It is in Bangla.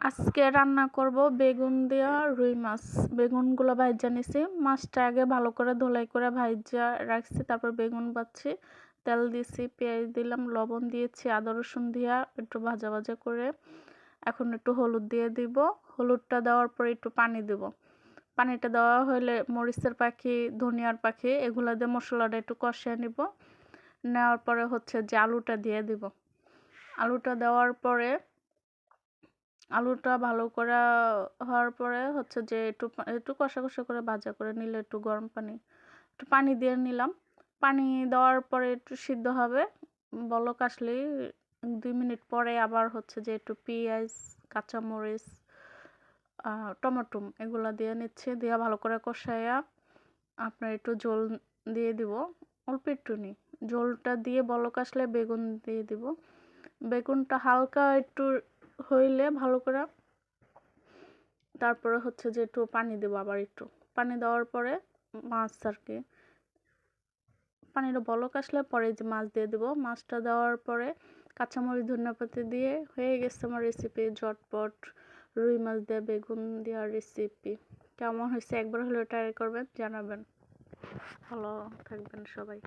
আজকে রান্না করব বেগুন দিয়া রুই মাছ। বেগুনগুলো ভাইজা নিছি, মাছটা আগে ভালো করে ধোলাই করে ভাইজা রাখছি, তারপর বেগুন বাচ্ছি, তেল দিয়েছি, পেঁয়াজ দিলাম, লবণ দিয়েছি, আদা রসুন দিয়া একটু ভাজা ভাজা করে এখন একটু হলুদ দিয়ে দিব। হলুদটা দেওয়ার পরে একটু পানি দেব। পানিটা দেওয়া হলে মরিচের পাখি, ধনিয়ার পাখি এগুলো দিয়ে মশলাটা একটু কষিয়ে নিব। নেওয়ার পরে হচ্ছে যে আলুটা দিয়ে দিব। আলুটা দেওয়ার পরে আলুটা ভালো করে হওয়ার পরে হচ্ছে যে একটু কষা কষা করে ভাজা করে নিলে একটু গরম পানি একটু পানি দিয়ে নিলাম। পানি দেওয়ার পরে একটু সিদ্ধ হবে, বলক আসলেই 2 মিনিট পরে আবার হচ্ছে যে একটু পেঁয়াজ, কাঁচামরিচ, টমেটো এগুলো দিয়ে নিচ্ছে, দিয়ে ভালো করে কষাইয়া আপনার একটু ঝোল দিয়ে দিব, অল্প একটু নি ঝোলটা দিয়ে বলক আসলে বেগুন দিয়ে দিব। বেগুনটা হালকা একটু হইলে ভালো করে তারপরে হচ্ছে যে একটু পানি দেবো, আবার একটু পানি দেওয়ার পরে মাছ আর কি পানিটা বলক আসলে পরে যে মাছ দিয়ে দেবো। মাছটা দেওয়ার পরে কাঁচামরিচ, ধনিয়াপাতা দিয়ে হয়ে গেছে আমার রেসিপি, ঝটপট রুই মাছ দিয়ে বেগুন দেওয়ার রেসিপি। কেমন হয়েছে একবার হলেও ট্রাই করবেন, জানাবেন। ভালো থাকবেন সবাই।